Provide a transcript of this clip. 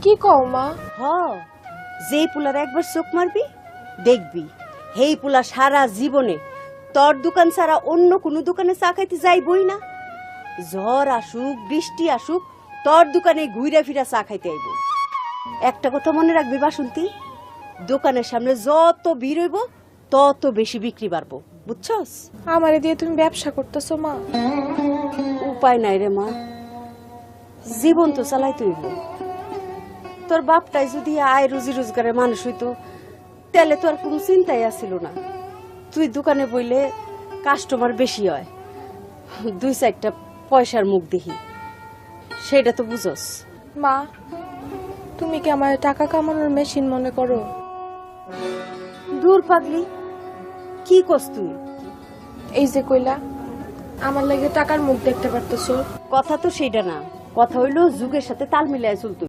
কি কও মা? হ, যেই পুলার একবার চোখ মারবি দেখবি হেই পুলা সারা জীবনে তোর দোকান ছাড়া অন্য কোনো দোকানে চা খাইতে যাইবই না। ঝড় আসুক বৃষ্টি আসুক তোর দোকানে ঘুরে ফিরা চা খাইতে আইব। একটা কথা মনে রাখবি বাসন্তী, দোকানের সামনে যত ভিড় হইব তত বেশি বিক্রি বাড়বো, বুঝছস? আমারে দিয়ে তুমি ব্যবসা করতেছো মা? উপায় নাই রে মা, জীবন তো চালাইতে হইব। তোর বাপটাই যদি আয় রুজি রোজগারের মানুষ হইতো তাহলে তো আর কোনো চিন্তাই আসিল না। তুই দোকানে বইলে কাস্টমার বেশি হয়, দুই চারটা পয়সার মুখ দেখি, সেটা তো বুঝস। মা, তুমি কি আমার টাকা কামানোর মেশিন মনে করো? দূর পাগলি, কি কস তুই? এই যে কইলা আমার লাগে টাকার মুখ দেখতে পারতেছো, কথা তো সেইটা না, কথা হইলো যুগের সাথে তাল মিলাই চলতো।